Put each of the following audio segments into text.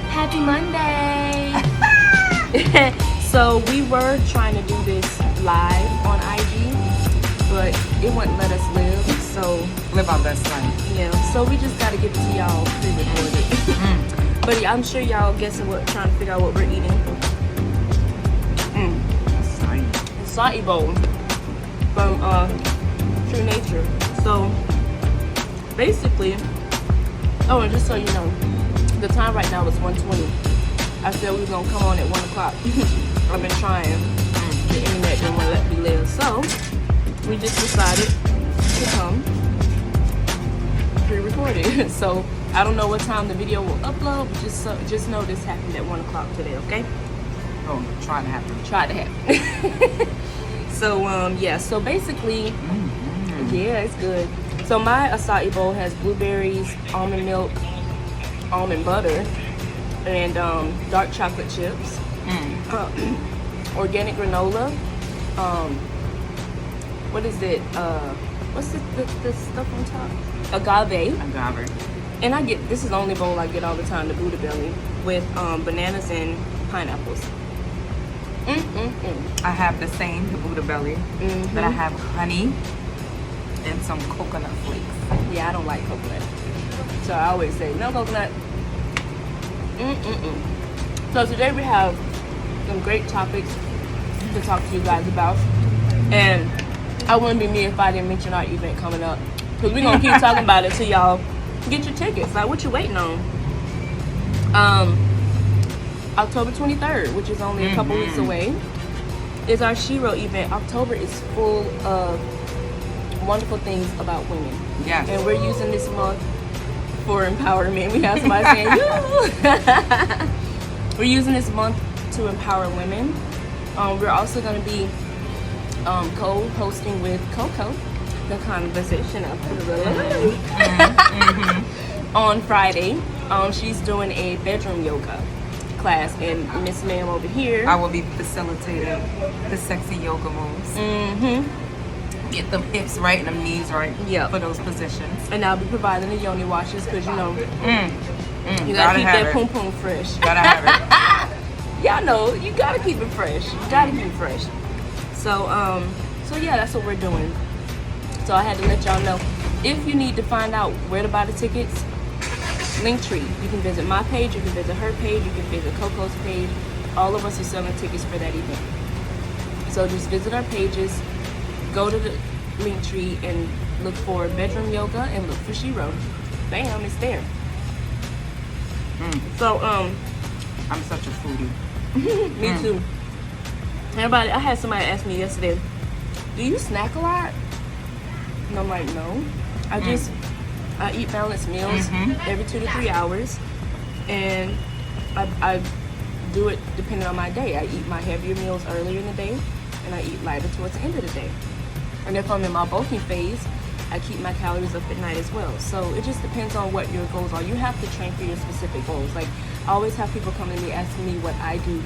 Happy Monday. So we were trying to do this live on IG, but it wouldn't let us live. So live our best life. Yeah. So we just gotta give it to y'all pre-recorded. But yeah, I'm sure y'all guessing what, trying to figure out what we're eating. Acai bowl from True Nature. So basically, oh, and just so you know, the time right now is 1:20. I said we were gonna come on at 1 o'clock. I've been trying. The internet didn't want to let me live, so we just decided to come pre-recorded. So I don't know what time the video will upload. But just know this happened at 1 o'clock today. Okay? Oh, tried to happen. Tried to happen. So yeah. So basically, yeah, it's good. So my acai bowl has blueberries, almond milk, almond butter, and dark chocolate chips, organic granola. What is it? What's the stuff on top? Agave. And I get, this is the only bowl I get all the time, the Buddha belly, with bananas and pineapples. I have the same, the Buddha belly, but I have honey and some coconut flakes. Yeah, I don't like coconut, so I always say no coconut. So today we have some great topics to talk to you guys about, and I wouldn't be me if I didn't mention our event coming up, because we're gonna keep talking about it till y'all get your tickets. Like, what you waiting on? October 23rd, which is only a couple weeks away, is our Shiro event. October is full of wonderful things about women. Yes. And we're using this month for empowerment. We have somebody saying, you. We're using this month to empower women. We're also going to be co-hosting with Coco, the conversation of on Friday. She's doing a bedroom yoga class, and Miss Ma'am over here, I will be facilitating the sexy yoga moves. Get them hips right and them knees right for those positions. And I'll be providing the yoni washes, because you know you gotta keep that poom poom fresh. Gotta have it. Y'all know you gotta keep it fresh. You gotta keep it fresh. So so yeah, that's what we're doing. So I had to let y'all know. If you need to find out where to buy the tickets, Linktree. You can visit my page, you can visit her page, you can visit Coco's page. All of us are selling tickets for that event. So just visit our pages, go to the Linktree and look for bedroom yoga and look for Shiro. Bam, it's there. So I'm such a foodie. Me too. Everybody, I had somebody ask me yesterday, do you snack a lot? And I'm like, no. I eat balanced meals every 2 to 3 hours, and I do it depending on my day. I eat my heavier meals earlier in the day, and I eat lighter towards the end of the day. And if I'm in my bulking phase, I keep my calories up at night as well. So it just depends on what your goals are. You have to train for your specific goals. Like, I always have people coming to me asking me what I do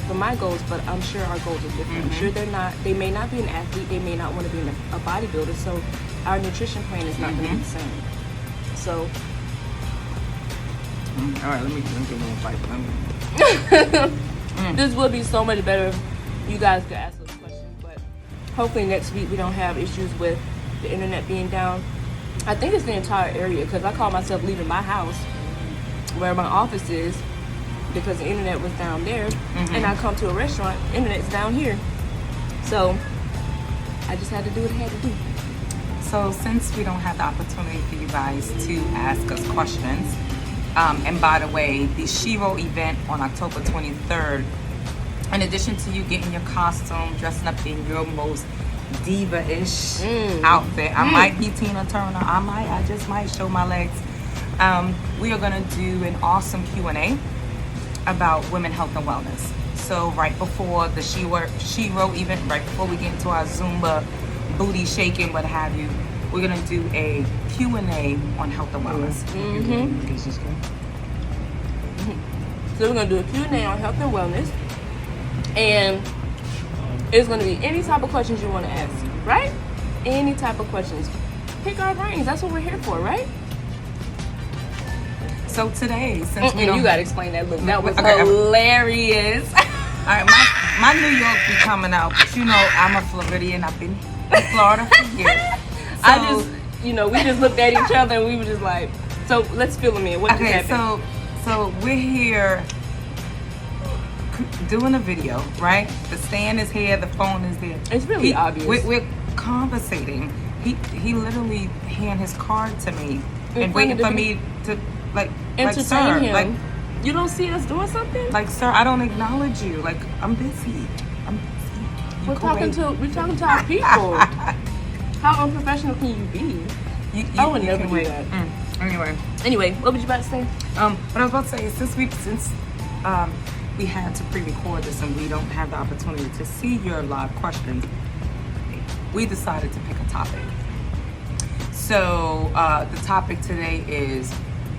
for my goals, but I'm sure our goals are different. I'm sure they may not be an athlete, they may not want to be a bodybuilder, so our nutrition plan is not going to be the same. So all right, let me get a bite. This would be so much better if you guys could ask those questions, but hopefully next week we don't have issues with the internet being down. I think it's the entire area, because I call myself leaving my house where my office is because the internet was down there, and I come to a restaurant, internet's down here. So I just had to do what I had to do. So since we don't have the opportunity for you guys to ask us questions, and by the way, the Shiro event on October 23rd, in addition to you getting your costume, dressing up in your most diva-ish outfit, I might be Tina Turner, I just might show my legs. We are gonna do an awesome Q&A about women health and wellness. So right before the Shiro event, right before we get into our Zumba booty shaking, what have you, we're gonna do a Q&A on health and wellness. So we're gonna do a Q&A on health and wellness, and it's gonna be any type of questions you want to ask, right? Any type of questions. pick our brains. That's what we're here for, right? So today, since we You don't, gotta explain that look. That was Okay. hilarious. all right, my New York be coming out, but you know I'm a Floridian. I've been in Florida for years. I just, we just looked at each other and we were just like, so let's fill them in. What just Okay, happened? so we're here doing a video, right? The stand is here, the phone is there. It's really obvious. We're conversating. He literally hand his card to me In and front waiting of the for me to like entertain sir, him. like You don't see us doing something? like sir, I don't acknowledge you. Like I'm busy. You We're can talking wait. to our people. How unprofessional can you be? I would never can do wait. that. Anyway, What was you about to say? what I was about to say is since we had to pre-record this and we don't have the opportunity to see your live questions, we decided to pick a topic. So the topic today is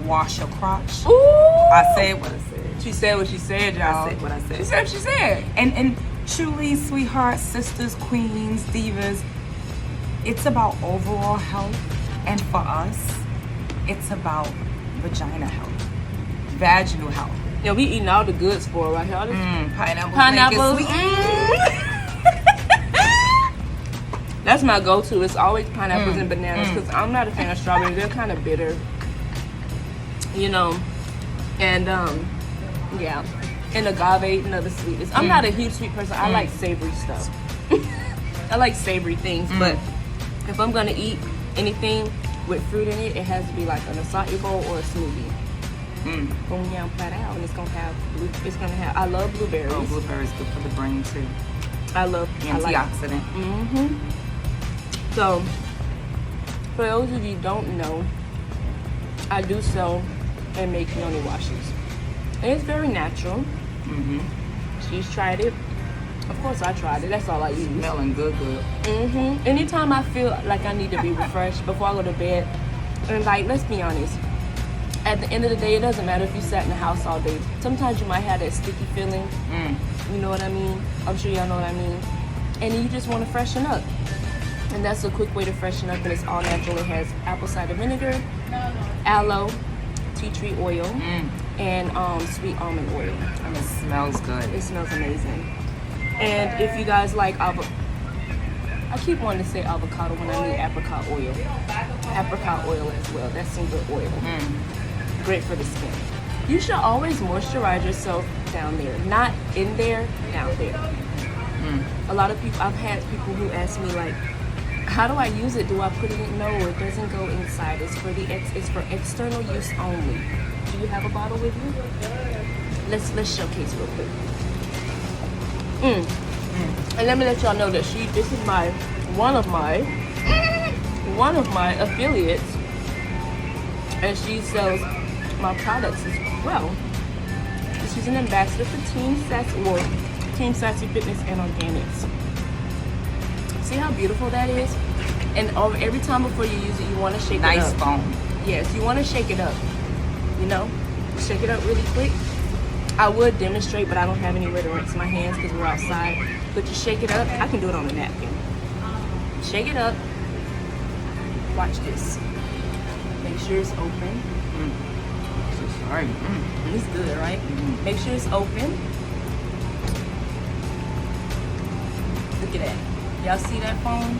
wash your crotch. Ooh! I said what I said. She said what she said, y'all. I said what I said. She said what she said. And truly, sweethearts, sisters, queens, divas, it's about overall health, and for us, it's about vagina health, vaginal health. Yeah, we eating all the goods for it right here. All this Pineapples. Pineapples. That's my go-to. It's always pineapples and bananas because I'm not a fan of strawberries. They're kind of bitter, And yeah, and agave, another sweetness. I'm not a huge sweet person. I like savory stuff. I like savory things, but if I'm gonna eat anything with fruit in it, it has to be like an acai bowl or a smoothie. Boom, yam, flat out, and it's gonna have. I love blueberries. Oh, blueberries good for the brain too. Antioxidant. So, for those of you who don't know, I do sell and make yoni washes. And it's very natural. She's tried it. Of course I tried it. That's all I use. Smelling good. Anytime I feel like I need to be refreshed before I go to bed, and like, let's be honest, at the end of the day, it doesn't matter if you sat in the house all day. Sometimes you might have that sticky feeling. You know what I mean? I'm sure y'all know what I mean. And you just want to freshen up. And that's a quick way to freshen up, and it's all natural. It has apple cider vinegar, aloe, tea tree oil, and sweet almond oil. And it smells good. It smells amazing. And if you guys like I keep wanting to say avocado when I need apricot oil. Apricot oil as well. That's some good oil. Great for the skin. You should always moisturize yourself down there. Not in there, down there. A lot of people, I've had people who ask me like, how do I use it? Do I put it in? No, it doesn't go inside. It's for external use only. Do you have a bottle with you? Let's showcase real quick. And let me let y'all know that this is one of my affiliates, and she sells my products as well. She's an ambassador for Team Sassy Fitness and Organics. See how beautiful that is? And every time before you use it, you want to shake it up. Nice foam. Yes, you want to shake it up. Shake it up really quick. I would demonstrate, but I don't have anywhere to rinse my hands because we're outside. But you shake it up. I can do it on a napkin. Shake it up. Watch this. Make sure it's open. So sorry. It's good, right? Make sure it's open. Look at that. Y'all see that foam?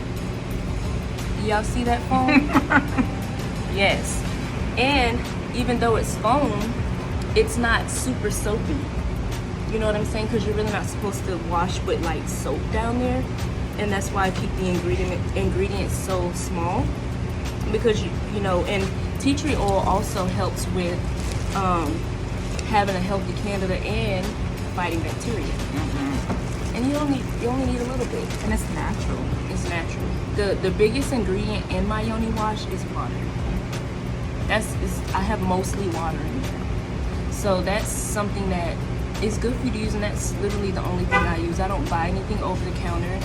Y'all see that foam? Yes. And even though it's foam, it's not super soapy. You know what I'm saying? Because you're really not supposed to wash with like soap down there. And that's why I keep the ingredients so small. Because and tea tree oil also helps with having a healthy candida and fighting bacteria. And you only need a little bit. And it's natural. It's natural. The biggest ingredient in my yoni wash is water. I have mostly water in there. So that's something that is good for you to use, and that's literally the only thing I use. I don't buy anything over the counter.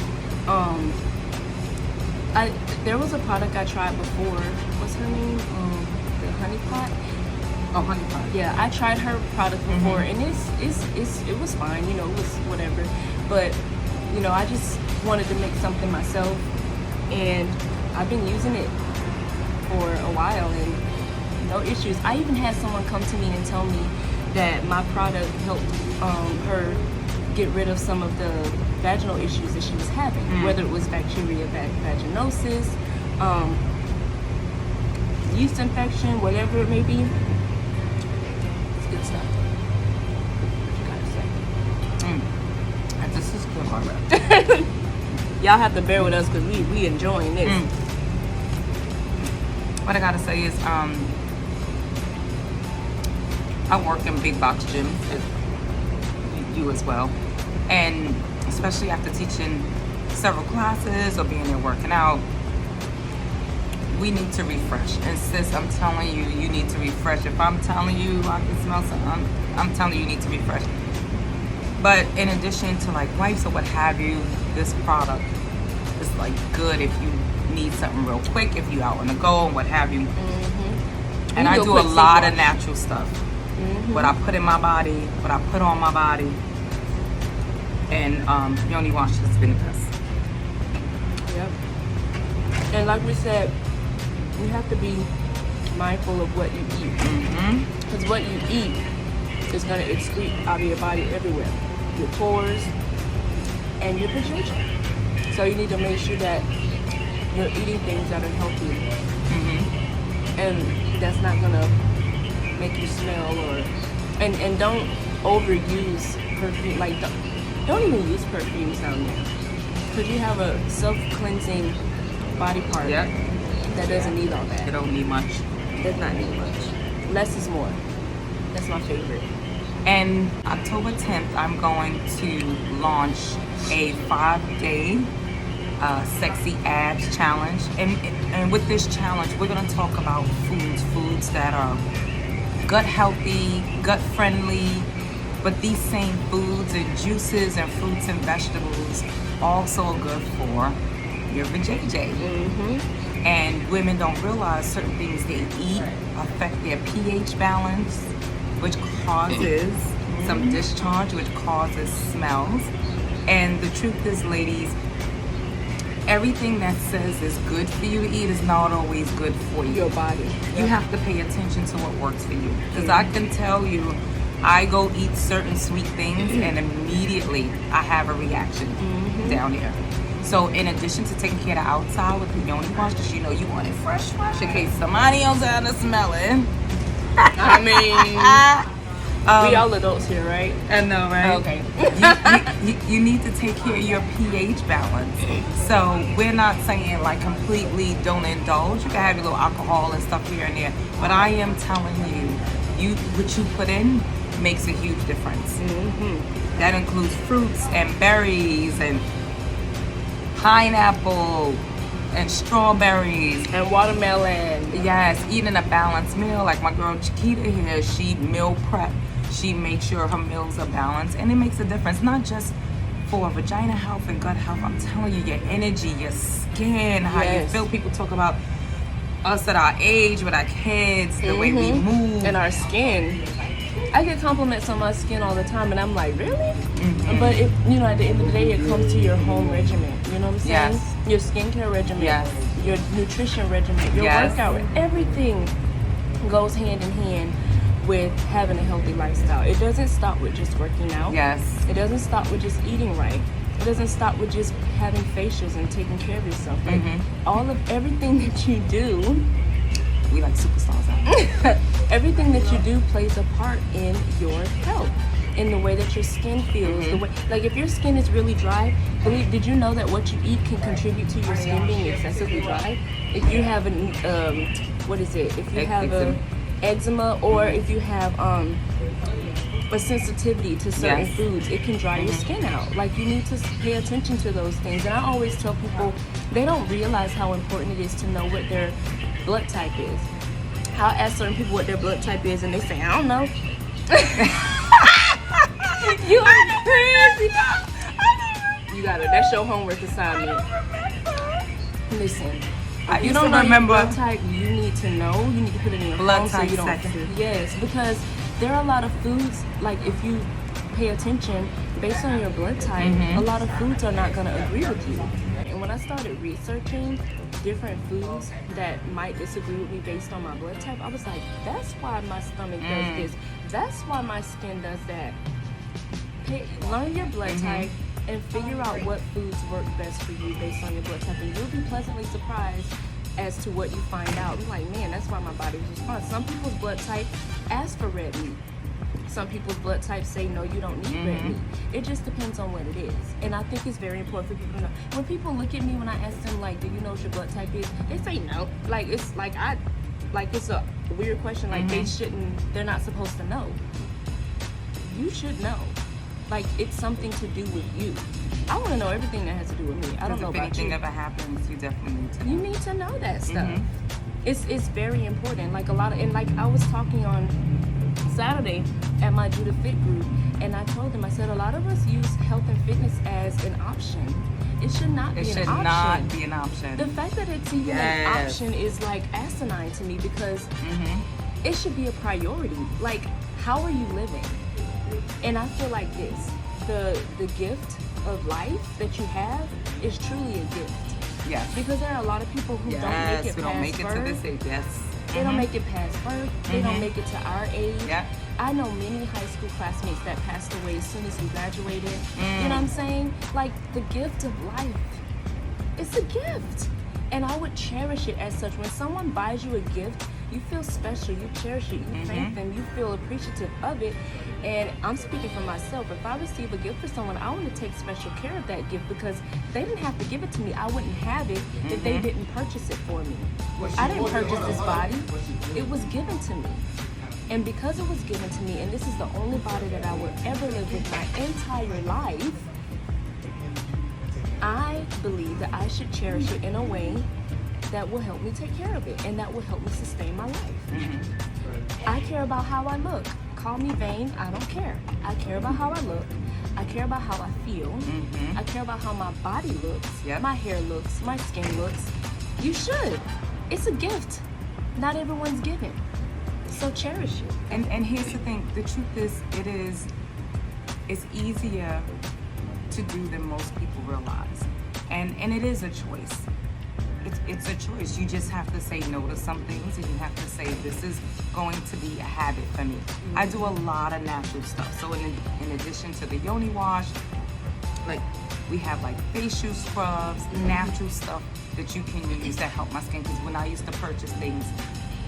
There was a product I tried before. What's her name? The Honey Pot. Oh, Honey Pot. Yeah, I tried her product before, and it was fine. It was whatever. But I just wanted to make something myself, and I've been using it for a while and no issues. I even had someone come to me and tell me that my product helped her get rid of some of the vaginal issues that she was having, whether it was bacteria, vaginosis, yeast infection, whatever it may be. It's good stuff. What you gotta say? This is good, Barbara. Y'all have to bear with us because we enjoying this. What I gotta say is, I work in big box gyms, you as well, and especially after teaching several classes or being there working out, we need to refresh. And sis, I'm telling you, you need to refresh. If I'm telling you I can smell something, I'm telling you, you need to refresh. But in addition to like wipes or what have you, this product is like good if you need something real quick, if you out on the go and what have you. And I do a lot of natural stuff. What I put in my body, what I put on my body, and Yoni Wash has been the best. Yep. And like we said, you have to be mindful of what you eat. Because what you eat is going to excrete out of your body everywhere. Your pores and your vagina. So you need to make sure that you're eating things that are healthy. And that's not going to make you smell and don't overuse perfume. Like don't even use perfumes down there. Because you have a self-cleansing body part that doesn't need all that. It don't need much. Does not need much. Less is more. That's my favorite. And October 10th, I'm going to launch a 5-day sexy abs challenge. And with this challenge, we're going to talk about foods that are gut healthy, gut friendly, but these same foods and juices and fruits and vegetables also are good for your vajayjay. And women don't realize certain things they eat affect their pH balance, which causes some discharge, which causes smells. And the truth is, ladies, everything that says is good for you to eat is not always good for you. Your body. You have to pay attention to what works for you. Because I can tell you, I go eat certain sweet things and immediately I have a reaction down here. So in addition to taking care of the outside with the Yoni Wash, because you know you want it fresh in case somebody else out to smell it. I mean, we all adults here, right? I know, right? Okay. You need to take care of your pH balance. So we're not saying like completely don't indulge. You can have your little alcohol and stuff here and there. But I am telling you, what you put in makes a huge difference. That includes fruits and berries and pineapple and strawberries and watermelon. Yes, eating a balanced meal. Like my girl Chiquita here, she meal prep. She makes sure her meals are balanced, and it makes a difference, not just for vagina health and gut health. I'm telling you, your energy, your skin, how you feel. People talk about us at our age with our kids, the way we move. And our skin. I get compliments on my skin all the time, and I'm like, really? But at the end of the day, it comes to your home regimen. You know what I'm saying? Yes. Your skincare regimen, your nutrition regimen, your workout, everything goes hand in hand with having a healthy lifestyle. It doesn't stop with just working out. Yes. It doesn't stop with just eating right. It doesn't stop with just having facials and taking care of yourself. Like everything that you do, we like superstars out. Everything that you do plays a part in your health, in the way that your skin feels. The way, like if your skin is really dry, did you know that what you eat can contribute to your skin being excessively dry? If you have if you have eczema, or if you have a sensitivity to certain foods, it can dry your skin out. Like you need to pay attention to those things. And I always tell people, they don't realize how important it is to know what their blood type is. I'll ask certain people what their blood type is, and they say, I don't know. You are crazy. You got it. That's your homework assignment. Listen, you don't know your blood type, you need to know. You need to put it in your blood phone type so you don't. sexy. Yes, because there are a lot of foods, like if you pay attention, based on your blood type, a lot of foods are not going to agree with you. And when I started researching different foods that might disagree with me based on my blood type, I was like, that's why my stomach does this. That's why my skin does that. Learn your blood type and figure out what foods work best for you based on your blood type, and you'll be pleasantly surprised as to what you find out. You're like, man, that's why my body responds. Some people's blood type ask for red meat. Some people's blood types say, no, you don't need red meat. It just depends on what it is. And I think it's very important for people to know. When people look at me, when I ask them, like, do you know what your blood type is? They say no. Like, it's like, it's a weird question. Like, they're not supposed to know. You should know. Like, it's something to do with you. I want to know everything that has to do with me. I don't know about you. If anything ever happens, you definitely need to know. You need to know that stuff. It's very important. Like, I was talking on Saturday at my Judah Fit group, and I told them, I said, a lot of us use health and fitness as an option. It should not be an option. It should not be an option. The fact that it's even an option is like asinine to me, because it should be a priority. Like, how are you living? And I feel like this, the gift of life that you have is truly a gift. Yes. Because there are a lot of people who don't make it past birth. To this age. Yes. They don't make it past birth. They don't make it to our age. Yep. I know many high school classmates that passed away as soon as we graduated. You know what I'm saying? Like, the gift of life. It's a gift. And I would cherish it as such. When someone buys you a gift, you feel special, you cherish it, you thank them, you feel appreciative of it. And I'm speaking for myself. If I receive a gift for someone, I want to take special care of that gift, because they didn't have to give it to me. I wouldn't have it if they didn't purchase it for me. I didn't purchase this body. It was given to me. And because it was given to me, and this is the only body that I would ever live with my entire life, I believe that I should cherish it in a way that will help me take care of it, and that will help me sustain my life. I care about how I look. Call me vain, I don't care. I care about how I look. I care about how I feel. I care about how my body looks, my hair looks, my skin looks. You should. It's a gift. Not everyone's given. So cherish it. And here's the thing, the truth is, it's easier to do than most people realize. And it is a choice. It's a choice. You just have to say no to some things, and you have to say, this is going to be a habit for me. I do a lot of natural stuff. So in addition to the yoni wash, like, we have like facial scrubs, natural stuff that you can use that help my skin. Because when I used to purchase things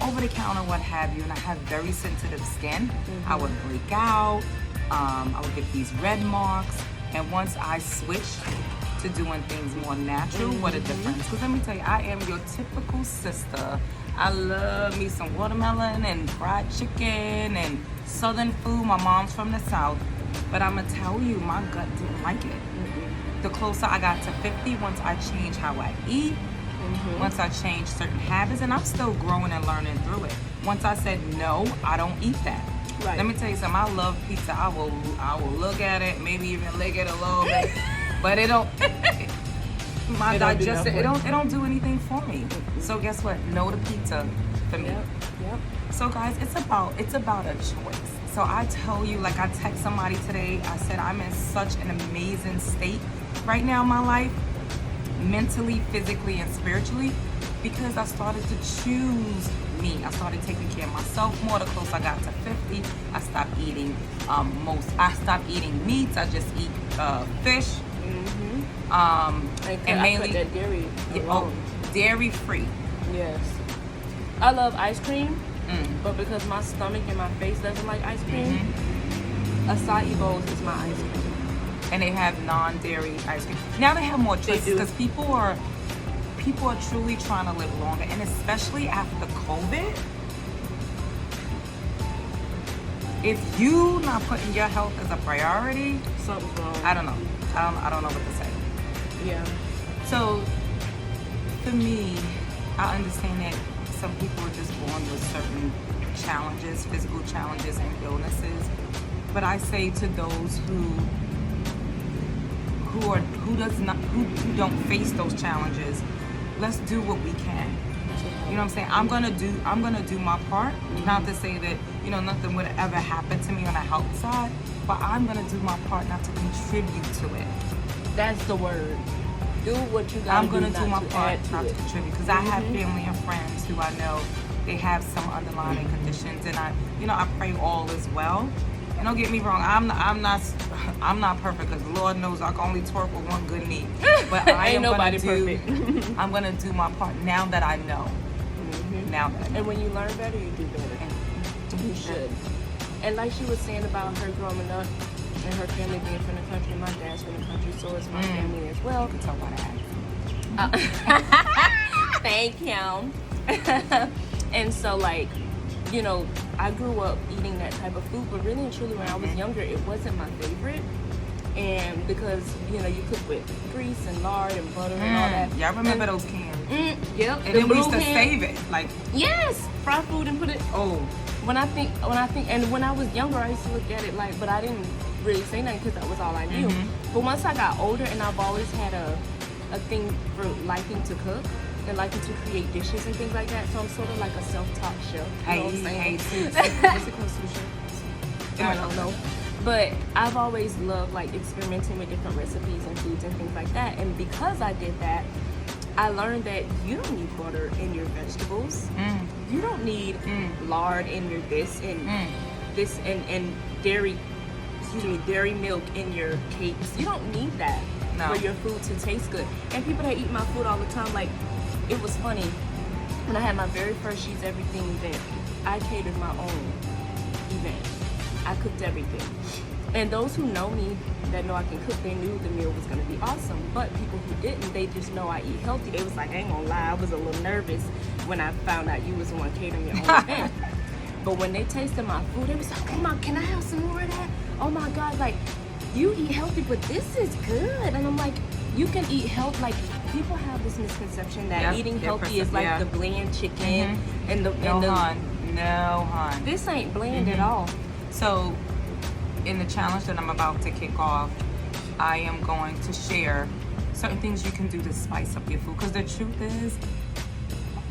over the counter, what have you, and I have very sensitive skin, I would break out. I would get these red marks. And once I switched to doing things more natural, what a difference. Because let me tell you, I am your typical sister. I love me some watermelon and fried chicken and southern food. My mom's from the South. But I'm going to tell you, my gut didn't like it. The closer I got to 50, once I changed how I eat, once I changed certain habits, and I'm still growing and learning through it. Once I said, no, I don't eat that. Right. Let me tell you something, I love pizza. I will look at it, maybe even lick it a little bit. But it don't, my digestion, it don't do anything for me. So guess what? No to pizza for me. Yep. So guys, it's about a choice. So I tell you, like, I text somebody today, I said, I'm in such an amazing state right now in my life, mentally, physically, and spiritually, because I started to choose me. I started taking care of myself more the closer I got to 50. I stopped eating meats. I just eat fish. And mainly that dairy. Dairy free. Yes. I love ice cream, but because my stomach and my face doesn't like ice cream, acai bowls is my ice cream. And they have non-dairy ice cream. Now they have more choices, because people are truly trying to live longer, and especially after COVID. If you not putting your health as a priority, something's wrong. I don't know. I don't know what to say. Yeah. So for me, I understand that some people are just born with certain challenges, physical challenges and illnesses. But I say to those who don't face those challenges, let's do what we can. You know what I'm saying? I'm gonna do my part. Not to say that, nothing would ever happen to me on the health side, but I'm gonna do my part not to contribute to it. That's the word. do what you gotta I'm gonna do my not to part add to not to it. contribute, because I have family and friends who I know they have some underlying conditions, and I pray all is well. And don't get me wrong, I'm not perfect, because Lord knows I can only twerk with one good knee. But I Ain't am nobody gonna perfect. I'm gonna do my part now that I know. Now that I know. And when you learn better, you do better. You should. And like she was saying about her growing up and her family being from the country, my dad's from the country, so is my family as well. You can tell by that. Thank him. And so, like, you know, I grew up eating that type of food, but really and truly when I was younger, it wasn't my favorite. And because, you know, you cook with grease and lard and butter and all that. Y'all remember those cans? Yep. And then we used to save it. Like, yes, fry food and put it. oh. When I think, and when I was younger, I used to look at it like, but I didn't really say nothing because that was all I knew. But once I got older, and I've always had a thing for liking to cook and liking to create dishes and things like that. So I'm sort of like a self-taught chef. You know what I'm saying? What's it called, sushi? I don't know. But I've always loved like experimenting with different recipes and foods and things like that. And because I did that, I learned that you don't need butter in your vegetables. You don't need lard in your this and dairy milk in your cakes. You don't need that for your food to taste good. And people that eat my food all the time, like, it was funny. When I had my very first She's Everything event, I catered my own event. I cooked everything. And those who know me, that know I can cook, they knew the meal was going to be awesome. But people who didn't, they just know I eat healthy. They was like, I ain't gonna lie, I was a little nervous when I found out you was the one catering your own event. But when they tasted my food, they was like, oh my, can I have some more of that? Oh my God, like, you eat healthy, but this is good. And I'm like, you can eat healthy. Like, people have this misconception that eating healthy is like the bland chicken and the... No, hon. This ain't bland at all. So, in the challenge that I'm about to kick off, I am going to share certain things you can do to spice up your food. Because the truth is,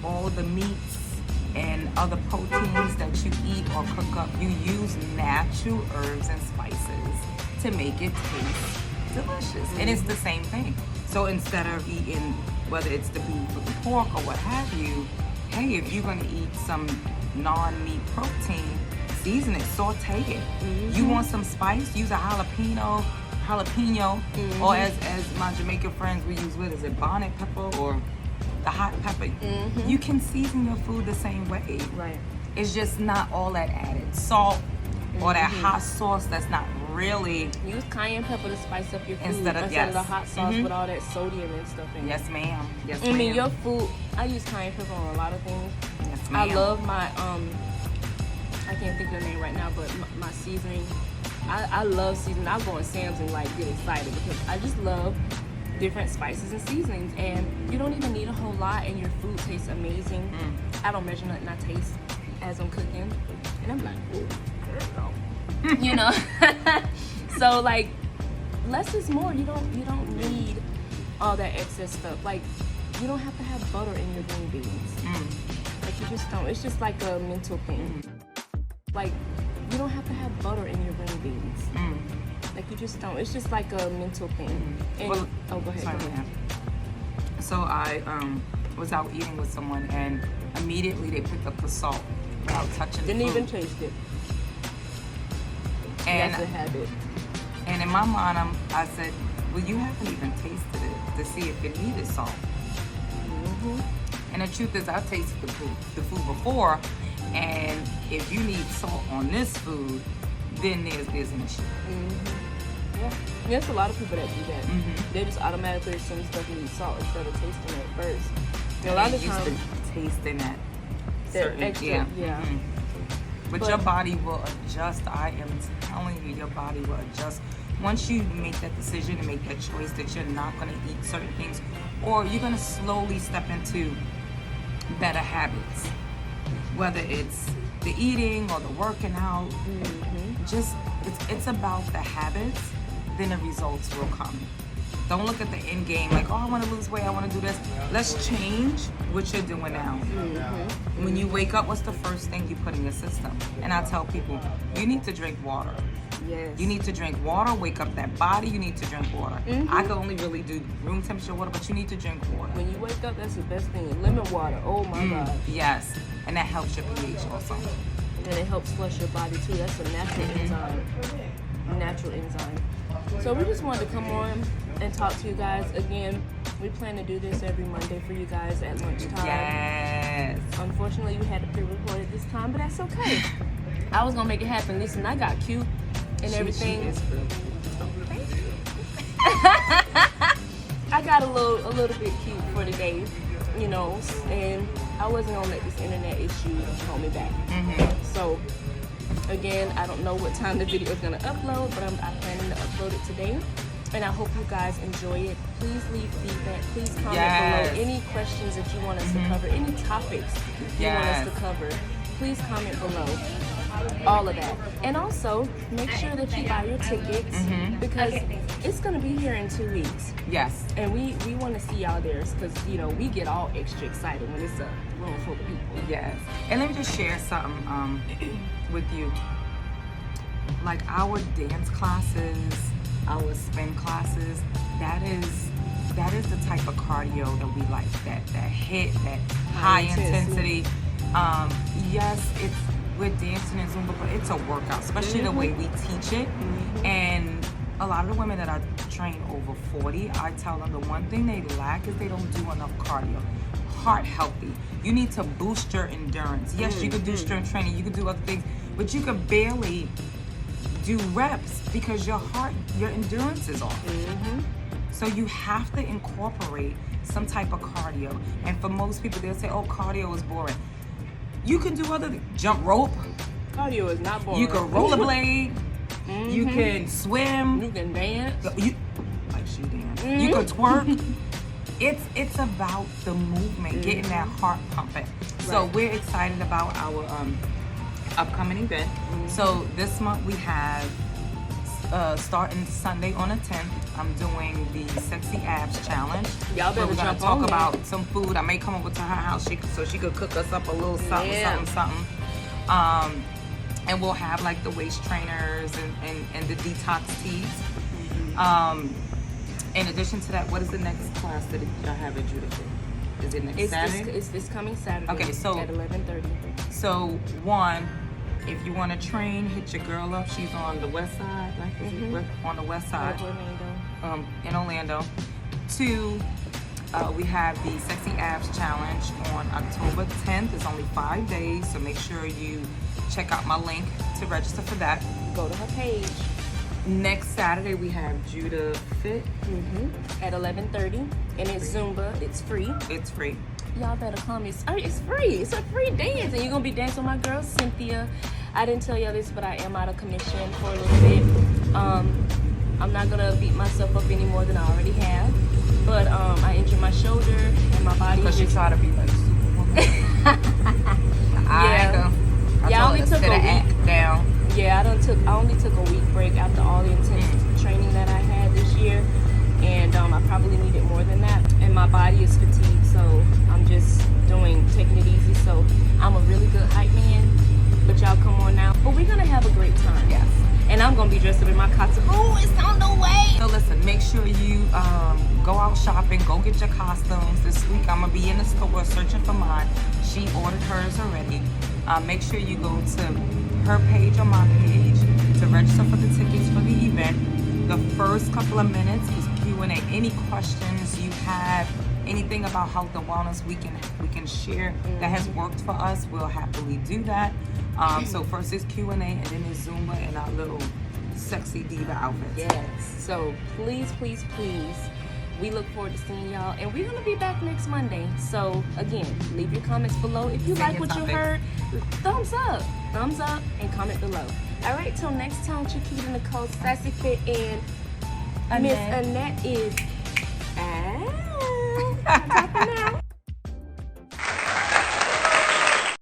all the meats and other proteins that you eat or cook up, you use natural herbs and spices to make it taste delicious. And it's the same thing. So instead of eating, whether it's the beef or the pork or what have you, hey, if you're going to eat some non-meat protein, season it, saute it. You want some spice? Use a jalapeno, or as my Jamaican friends we use, what is it, bonnet pepper or the hot pepper. You can season your food the same way. Right. It's just not all that added salt or that hot sauce that's not really. Use cayenne pepper to spice up your food instead of the hot sauce with all that sodium and stuff in it. Yes, ma'am. Yes, I mean, your food, I use cayenne pepper on a lot of things. Yes, ma'am. I love my I can't think of the name right now, but my seasoning. I love seasoning. I'll go on Sam's and like get excited because I just love different spices and seasonings, and you don't even need a whole lot, and your food tastes amazing. I don't measure nothing. I taste as I'm cooking, and I'm like, ooh, girl, you know. So like, less is more. You don't need all that excess stuff. Like, you don't have to have butter in your green beans. Like, you just don't. It's just like a mental thing. Like, you don't have to have butter in your green beans. Like, you just don't. It's just like a mental thing. And, Well, go ahead. sorry, ma'am. So I was out eating with someone, and immediately they picked up the salt without touching Didn't the food. even taste it. And That's a habit. And in my mind, I said, well, you haven't even tasted it to see if it needed salt. And the truth is, I've tasted the food before, and if you need salt on this food, then there's an issue. Yeah. There's a lot of people that do that. They just automatically assume stuff needs salt instead of tasting it first. You know, a lot of used times, to tasting that. they're extra. Yeah. But your body will adjust. I am telling you, your body will adjust. Once you make that decision and make that choice that you're not going to eat certain things, or you're going to slowly step into better habits, whether it's the eating or the working out, just it's about the habits, then the results will come. Don't look at the end game like, oh, I want to lose weight, I want to do this. Let's change what you're doing now. When you wake up, what's the first thing you put in your system? And I tell people, you need to drink water. Yes. You need to drink water, wake up that body. You need to drink water. Mm-hmm. I can only really do room temperature water, but you need to drink water. When you wake up, that's the best thing. Lemon water. Oh my God. Yes, and that helps your pH also. And it helps flush your body too. That's a natural enzyme. Natural enzyme. So we just wanted to come on and talk to you guys again. We plan to do this every Monday for you guys at lunchtime. Yes. Unfortunately, we had to pre-record it this time, but that's okay. I was gonna make it happen. Listen, I got cute and everything. She is really I got a little bit cute for today, you know, and I wasn't gonna let this internet issue hold me back. So again, I don't know what time the video is gonna upload, but I'm planning to upload it today. And I hope you guys enjoy it. Please leave feedback. Please comment below any questions that you want us to cover, any topics you want us to cover. Please comment below. All of that. And also, make sure that you buy your tickets because it's going to be here in 2 weeks. Yes. And we want to see y'all there because, you know, we get all extra excited when it's a room full of people. Yes. And let me just share something with you. Like our dance classes, our spin classes, that is the type of cardio that we like, that hit, that high intensity. Yes, we're dancing in Zumba, but it's a workout, especially the way we teach it. And a lot of the women that I train over 40, I tell them the one thing they lack is they don't do enough cardio. Heart healthy. You need to boost your endurance. Yes, you could do strength training, you could do other things, but you could barely do reps because your endurance is off. So you have to incorporate some type of cardio. And for most people, they'll say, oh, cardio is boring. You can do other things. Jump rope. Cardio is not boring. You can rollerblade. You can swim. You can dance. Like she dance. You can twerk. It's about the movement, getting that heart pumping. So we're excited about our upcoming event. So this month we have starting Sunday on the 10th. I'm doing the Sexy Abs Challenge. Y'all better we're gonna jump on talk that. about some food. I may come over to her house so she could cook us up a little something. And we'll have like the waist trainers and the detox teas. In addition to that, what is the next class that y'all have at Judith? Is it next Saturday? It's this coming Saturday. Okay, so at 11:30. So one, if you want to train, hit your girl up. She's on the west side, right? On the west side. In Orlando. Two, we have the Sexy Abs Challenge on October 10th. It's only 5 days, so make sure you check out my link to register for that. Go to her page. Next Saturday, we have Judah Fit. At 11:30. And it's Zumba. It's free. It's free. Y'all better come. It's free. It's a free dance. And you're going to be dancing with my girl, Cynthia. I didn't tell y'all this, but I am out of commission for a little bit. I'm not going to beat myself up any more than I already have. But I injured my shoulder and my body. Because you try to be like Superwoman. I only took a week. Down. Yeah, I only took a week break after all the intense training that I had this year. And I probably needed more than that. And my body is fatigued, so I'm just taking it easy. So I'm a really good hype man, but y'all come on now. But we're gonna have a great time. Yes. And I'm gonna be dressed up in my costume. Oh, it's on the way. So listen, make sure you go out shopping, go get your costumes. This week I'm gonna be in the store searching for mine. She ordered hers already. Make sure you go to her page or my page to register for the tickets for the event. The first couple of minutes is Q&A. Any questions you have, anything about health and wellness we can share that has worked for us, we'll happily do that. So first is Q&A, and then there's Zumba and our little sexy diva outfits. Yes. So please, please, please, we look forward to seeing y'all, and we're gonna be back next Monday. So again, leave your comments below. If you like what you heard, thumbs up, and comment below. All right, till next time, Chiquita Nicole, Sassy Fit, and Miss Annette is out.